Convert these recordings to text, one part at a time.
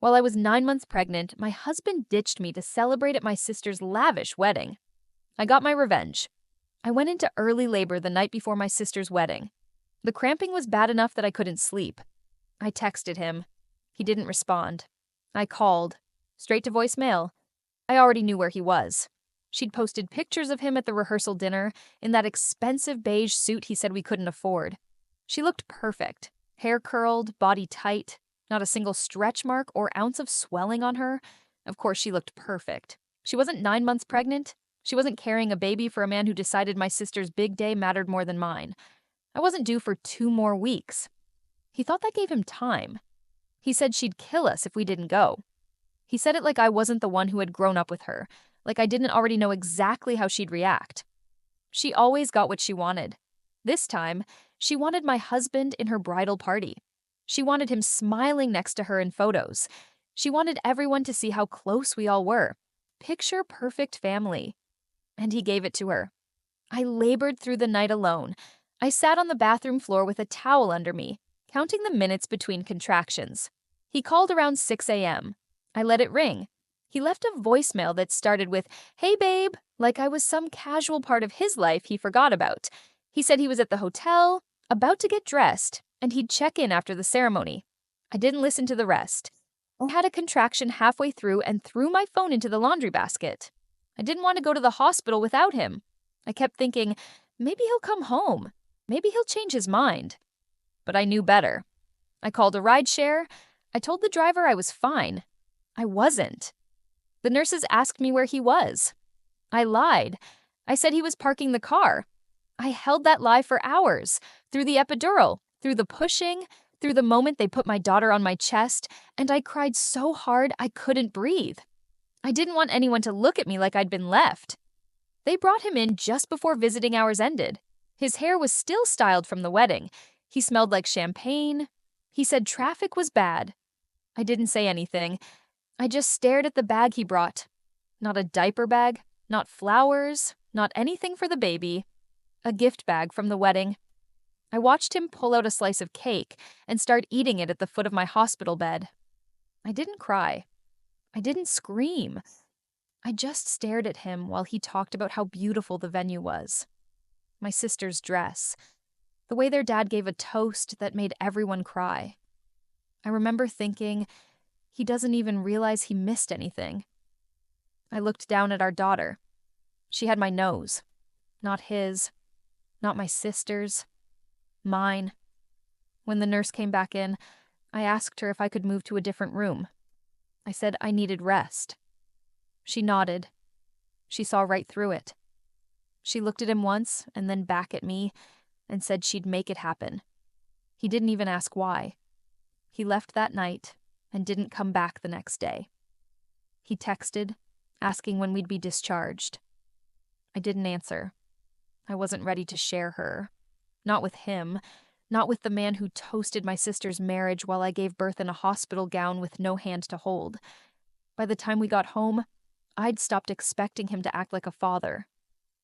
While I was 9 months pregnant, my husband ditched me to celebrate at my sister's lavish wedding. I got my revenge. I went into early labor the night before my sister's wedding. The cramping was bad enough that I couldn't sleep. I texted him. He didn't respond. I called. Straight to voicemail. I already knew where he was. She'd posted pictures of him at the rehearsal dinner in that expensive beige suit he said we couldn't afford. She looked perfect. Hair curled, body tight, not a single stretch mark or ounce of swelling on her. Of course, she looked perfect. She wasn't 9 months pregnant. She wasn't carrying a baby for a man who decided my sister's big day mattered more than mine. I wasn't due for 2 more weeks. He thought that gave him time. He said she'd kill us if we didn't go. He said it like I wasn't the one who had grown up with her, like I didn't already know exactly how she'd react. She always got what she wanted. This time, she wanted my husband in her bridal party. She wanted him smiling next to her in photos. She wanted everyone to see how close we all were. Picture perfect family. And he gave it to her. I labored through the night alone. I sat on the bathroom floor with a towel under me, counting the minutes between contractions. He called around 6 a.m. I let it ring. He left a voicemail that started with, "Hey babe," like I was some casual part of his life he forgot about. He said he was at the hotel, about to get dressed, and he'd check in after the ceremony. I didn't listen to the rest. I had a contraction halfway through and threw my phone into the laundry basket. I didn't want to go to the hospital without him. I kept thinking, maybe he'll come home. Maybe he'll change his mind. But I knew better. I called a rideshare. I told the driver I was fine. I wasn't. The nurses asked me where he was. I lied. I said he was parking the car. I held that lie for hours, through the epidural, through the pushing, through the moment they put my daughter on my chest, and I cried so hard I couldn't breathe. I didn't want anyone to look at me like I'd been left. They brought him in just before visiting hours ended. His hair was still styled from the wedding. He smelled like champagne. He said traffic was bad. I didn't say anything. I just stared at the bag he brought. Not a diaper bag, not flowers, not anything for the baby. A gift bag from the wedding. I watched him pull out a slice of cake and start eating it at the foot of my hospital bed. I didn't cry. I didn't scream. I just stared at him while he talked about how beautiful the venue was. My sister's dress. The way their dad gave a toast that made everyone cry. I remember thinking, he doesn't even realize he missed anything. I looked down at our daughter. She had my nose. Not his. Not my sister's. Mine. When the nurse came back in, I asked her if I could move to a different room. I said I needed rest. She nodded. She saw right through it. She looked at him once and then back at me and said she'd make it happen. He didn't even ask why. He left that night and didn't come back the next day. He texted, asking when we'd be discharged. I didn't answer. I wasn't ready to share her. Not with him. Not with the man who toasted my sister's marriage while I gave birth in a hospital gown with no hand to hold. By the time we got home, I'd stopped expecting him to act like a father.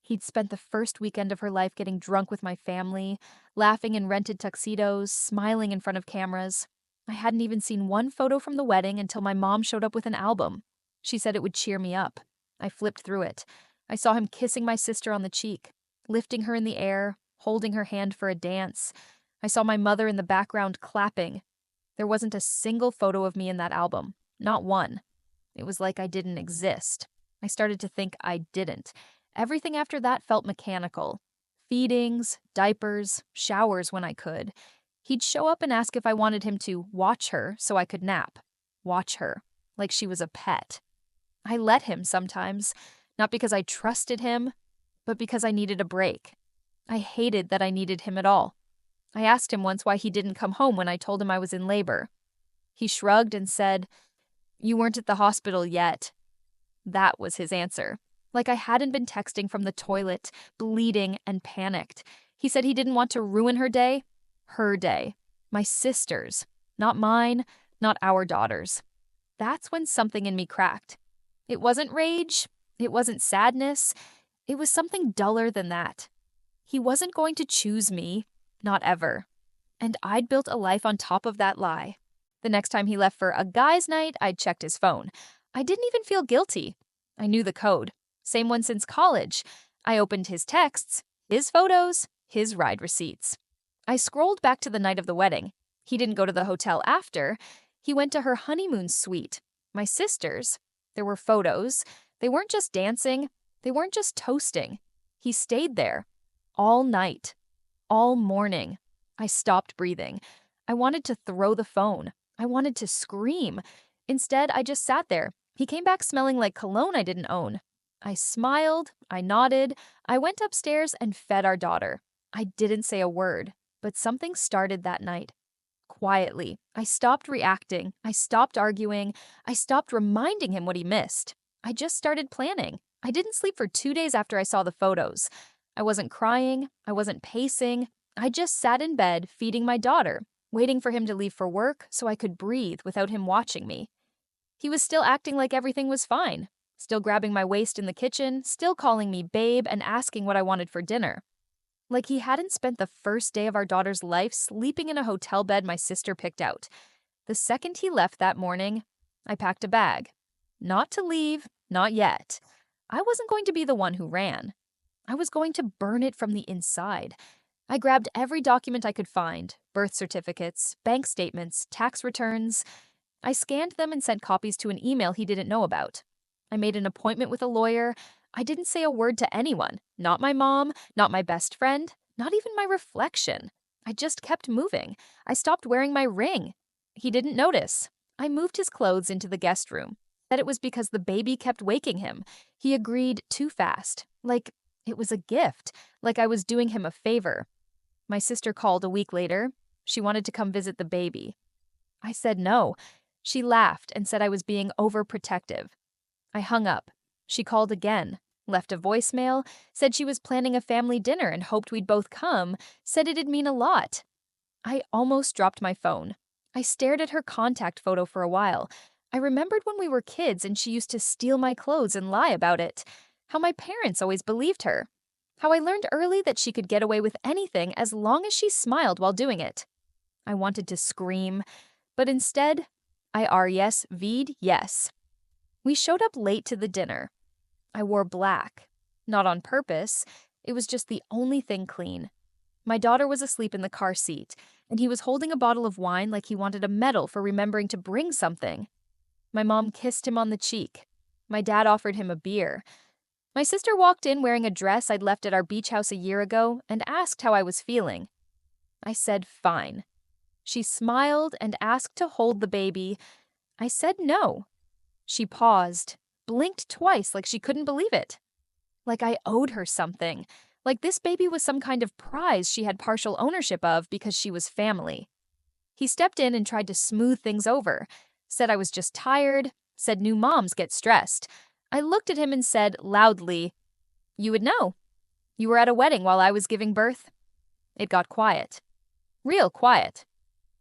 He'd spent the first weekend of her life getting drunk with my family, laughing in rented tuxedos, smiling in front of cameras. I hadn't even seen one photo from the wedding until my mom showed up with an album. She said it would cheer me up. I flipped through it. I saw him kissing my sister on the cheek, lifting her in the air, holding her hand for a dance. I saw my mother in the background clapping. There wasn't a single photo of me in that album. Not one. It was like I didn't exist. I started to think I didn't. Everything after that felt mechanical. Feedings, diapers, showers when I could. He'd show up and ask if I wanted him to watch her so I could nap. Watch her, like she was a pet. I let him sometimes, not because I trusted him, but because I needed a break. I hated that I needed him at all. I asked him once why he didn't come home when I told him I was in labor. He shrugged and said, "You weren't at the hospital yet." That was his answer. Like I hadn't been texting from the toilet, bleeding and panicked. He said he didn't want to ruin her day. Her day. My sister's. Not mine, not our daughter's. That's when something in me cracked. It wasn't rage. It wasn't sadness. It was something duller than that. He wasn't going to choose me. Not ever. And I'd built a life on top of that lie. The next time he left for a guy's night, I checked his phone. I didn't even feel guilty. I knew the code. Same one since college. I opened his texts, his photos, his ride receipts. I scrolled back to the night of the wedding. He didn't go to the hotel after. He went to her honeymoon suite. My sister's. There were photos. They weren't just dancing. They weren't just toasting. He stayed there. All night. All morning. I stopped breathing. I wanted to throw the phone. I wanted to scream. Instead, I just sat there. He came back smelling like cologne I didn't own. I smiled. I nodded. I went upstairs and fed our daughter. I didn't say a word, but something started that night. Quietly, I stopped reacting. I stopped arguing. I stopped reminding him what he missed. I just started planning. I didn't sleep for 2 days after I saw the photos. I wasn't crying. I wasn't pacing. I just sat in bed feeding my daughter, waiting for him to leave for work so I could breathe without him watching me. He was still acting like everything was fine, still grabbing my waist in the kitchen, still calling me babe and asking what I wanted for dinner. Like he hadn't spent the first day of our daughter's life sleeping in a hotel bed my sister picked out. The second he left that morning, I packed a bag. Not to leave, not yet. I wasn't going to be the one who ran. I was going to burn it from the inside. I grabbed every document I could find, birth certificates, bank statements, tax returns. I scanned them and sent copies to an email he didn't know about. I made an appointment with a lawyer. I didn't say a word to anyone, not my mom, not my best friend, not even my reflection. I just kept moving. I stopped wearing my ring. He didn't notice. I moved his clothes into the guest room. Said it was because the baby kept waking him. He agreed too fast, like it was a gift, like I was doing him a favor. My sister called a week later. She wanted to come visit the baby. I said no. She laughed and said I was being overprotective. I hung up. She called again, left a voicemail, said she was planning a family dinner and hoped we'd both come, said it'd mean a lot. I almost dropped my phone. I stared at her contact photo for a while. I remembered when we were kids and she used to steal my clothes and lie about it. How my parents always believed her. How I learned early that she could get away with anything as long as she smiled while doing it. I wanted to scream, but instead, I RSV'd yes. We showed up late to the dinner. I wore black. Not on purpose. It was just the only thing clean. My daughter was asleep in the car seat, and he was holding a bottle of wine like he wanted a medal for remembering to bring something. My mom kissed him on the cheek. My dad offered him a beer. My sister walked in wearing a dress I'd left at our beach house a year ago and asked how I was feeling. I said fine. She smiled and asked to hold the baby. I said no. She paused, blinked twice like she couldn't believe it. Like I owed her something. Like this baby was some kind of prize she had partial ownership of because she was family. He stepped in and tried to smooth things over. Said I was just tired. Said new moms get stressed. I looked at him and said loudly, "You would know. You were at a wedding while I was giving birth." It got quiet. Real quiet.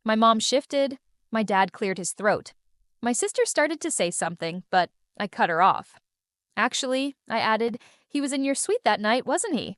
My mom shifted. My dad cleared his throat. My sister started to say something, but I cut her off. "Actually," I added, "he was in your suite that night, wasn't he?"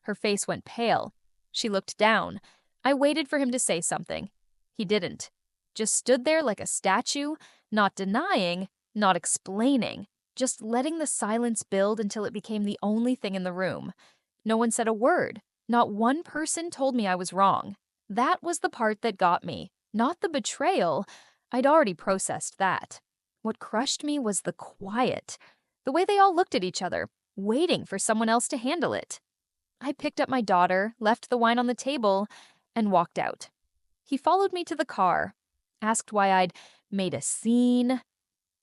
Her face went pale. She looked down. I waited for him to say something. He didn't. Just stood there like a statue, not denying, not explaining, just letting the silence build until it became the only thing in the room. No one said a word. Not one person told me I was wrong. That was the part that got me, not the betrayal. I'd already processed that. What crushed me was the quiet, the way they all looked at each other, waiting for someone else to handle it. I picked up my daughter, left the wine on the table, and walked out. He followed me to the car, asked why I'd made a scene.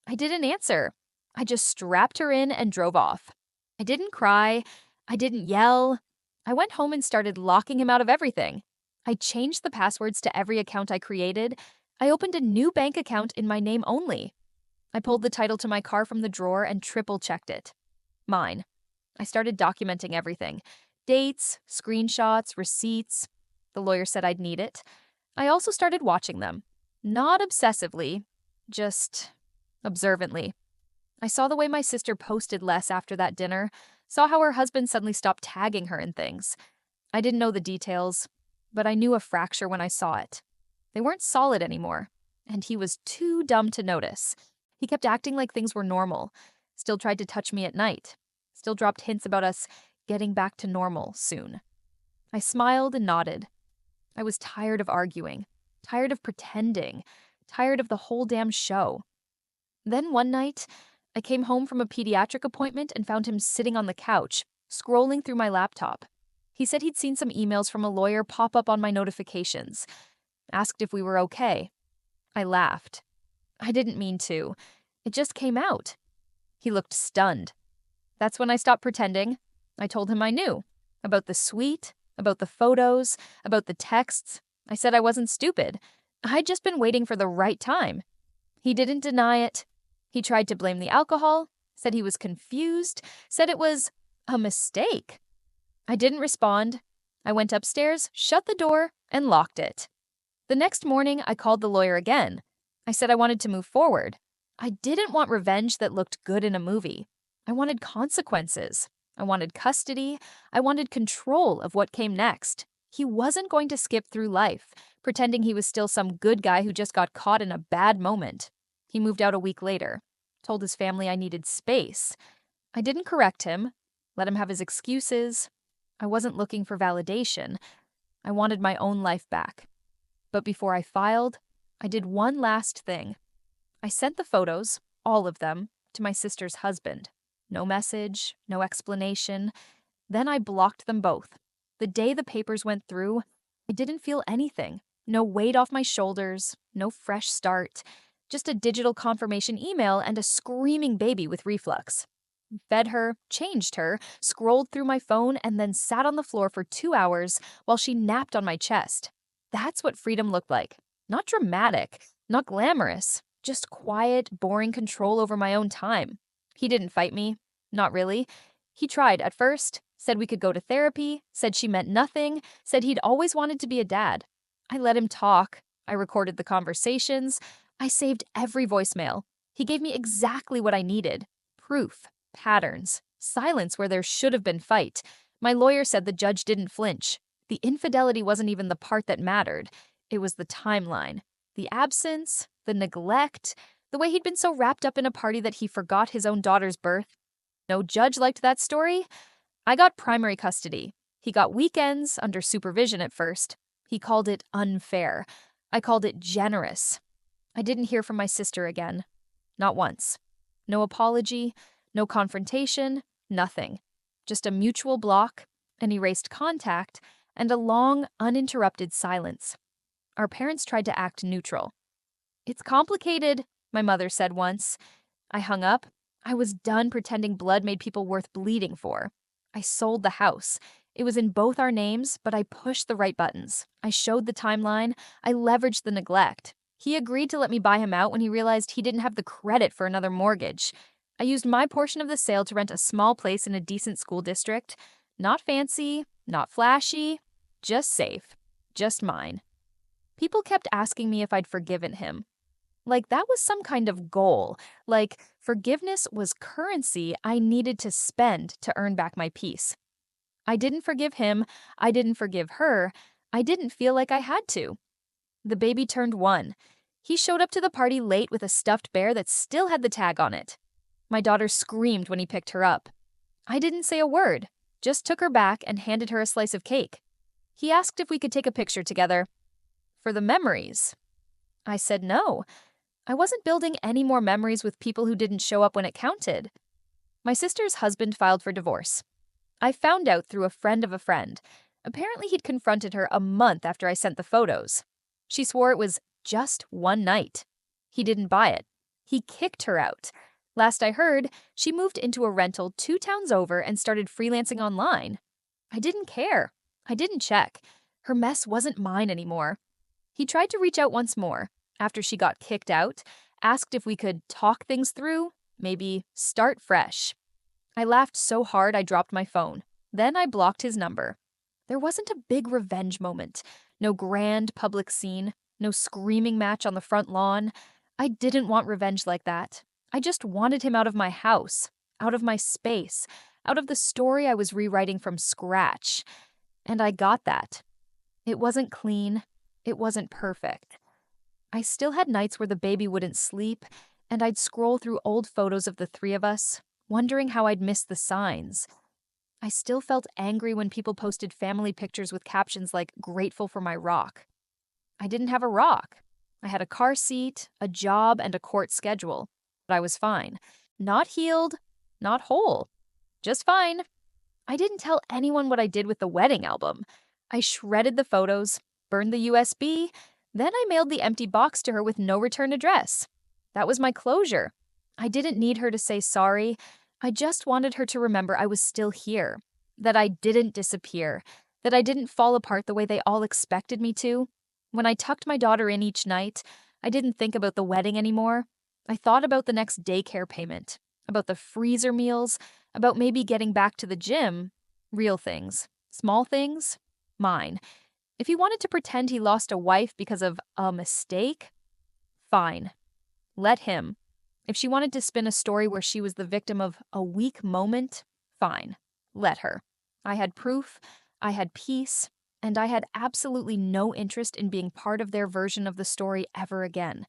I didn't answer. I just strapped her in and drove off. I didn't cry. I didn't yell. I went home and started locking him out of everything. I changed the passwords to every account I created. I opened a new bank account in my name only. I pulled the title to my car from the drawer and triple-checked it. Mine. I started documenting everything. Dates, screenshots, receipts. The lawyer said I'd need it. I also started watching them. Not obsessively, just observantly. I saw the way my sister posted less after that dinner, saw how her husband suddenly stopped tagging her in things. I didn't know the details, but I knew a fracture when I saw it. They weren't solid anymore, and he was too dumb to notice. He kept acting like things were normal, still tried to touch me at night, still dropped hints about us getting back to normal soon. I smiled and nodded. I was tired of arguing, tired of pretending, tired of the whole damn show. Then one night, I came home from a pediatric appointment and found him sitting on the couch, scrolling through my laptop. He said he'd seen some emails from a lawyer pop up on my notifications, asked if we were okay. I laughed. I didn't mean to. It just came out. He looked stunned. That's when I stopped pretending. I told him I knew. About the suite, about the photos, about the texts. I said I wasn't stupid. I'd just been waiting for the right time. He didn't deny it. He tried to blame the alcohol, said he was confused, said it was a mistake. I didn't respond. I went upstairs, shut the door, and locked it. The next morning, I called the lawyer again. I said I wanted to move forward. I didn't want revenge that looked good in a movie. I wanted consequences. I wanted custody. I wanted control of what came next. He wasn't going to skip through life, pretending he was still some good guy who just got caught in a bad moment. He moved out a week later, told his family I needed space. I didn't correct him, let him have his excuses. I wasn't looking for validation. I wanted my own life back. But before I filed, I did one last thing. I sent the photos, all of them, to my sister's husband. No message, no explanation. Then I blocked them both. The day the papers went through, I didn't feel anything. No weight off my shoulders, no fresh start. Just a digital confirmation email and a screaming baby with reflux. Fed her, changed her, scrolled through my phone, and then sat on the floor for 2 hours while she napped on my chest. That's what freedom looked like. Not dramatic, not glamorous, just quiet, boring control over my own time. He didn't fight me. Not really. He tried at first, said we could go to therapy, said she meant nothing, said he'd always wanted to be a dad. I let him talk. I recorded the conversations. I saved every voicemail. He gave me exactly what I needed. Proof, patterns, silence where there should have been fight. My lawyer said the judge didn't flinch. The infidelity wasn't even the part that mattered. It was the timeline. The absence, the neglect, the way he'd been so wrapped up in a party that he forgot his own daughter's birth. No judge liked that story. I got primary custody. He got weekends under supervision at first. He called it unfair. I called it generous. I didn't hear from my sister again. Not once. No apology, no confrontation, nothing. Just a mutual block, an erased contact, and a long, uninterrupted silence. Our parents tried to act neutral. "It's complicated," my mother said once. I hung up. I was done pretending blood made people worth bleeding for. I sold the house. It was in both our names, but I pushed the right buttons. I showed the timeline. I leveraged the neglect. He agreed to let me buy him out when he realized he didn't have the credit for another mortgage. I used my portion of the sale to rent a small place in a decent school district. Not fancy, not flashy, just safe, just mine. People kept asking me if I'd forgiven him. Like that was some kind of goal. Like forgiveness was currency I needed to spend to earn back my peace. I didn't forgive him. I didn't forgive her. I didn't feel like I had to. The baby turned 1. He showed up to the party late with a stuffed bear that still had the tag on it. My daughter screamed when he picked her up. I didn't say a word, just took her back and handed her a slice of cake. He asked if we could take a picture together. For the memories. I said no. I wasn't building any more memories with people who didn't show up when it counted. My sister's husband filed for divorce. I found out through a friend of a friend. Apparently he'd confronted her a month after I sent the photos. She swore it was just one night. He didn't buy it. He kicked her out. Last I heard, she moved into a rental 2 towns over and started freelancing online. I didn't care. I didn't check. Her mess wasn't mine anymore. He tried to reach out once more, after she got kicked out, asked if we could talk things through, maybe start fresh. I laughed so hard I dropped my phone. Then I blocked his number. There wasn't a big revenge moment. No grand public scene. No screaming match on the front lawn. I didn't want revenge like that. I just wanted him out of my house, out of my space, out of the story I was rewriting from scratch. And I got that. It wasn't clean. It wasn't perfect. I still had nights where the baby wouldn't sleep, and I'd scroll through old photos of the three of us, wondering how I'd missed the signs. I still felt angry when people posted family pictures with captions like, grateful for my rock. I didn't have a rock. I had a car seat, a job, and a court schedule. But I was fine. Not healed, not whole. Just fine. I didn't tell anyone what I did with the wedding album. I shredded the photos, burned the USB, then I mailed the empty box to her with no return address. That was my closure. I didn't need her to say sorry. I just wanted her to remember I was still here, that I didn't disappear, that I didn't fall apart the way they all expected me to. When I tucked my daughter in each night, I didn't think about the wedding anymore. I thought about the next daycare payment, about the freezer meals, about maybe getting back to the gym. Real things. Small things. Mine. If he wanted to pretend he lost a wife because of a mistake, fine. Let him. If she wanted to spin a story where she was the victim of a weak moment, fine. Let her. I had proof, I had peace, and I had absolutely no interest in being part of their version of the story ever again.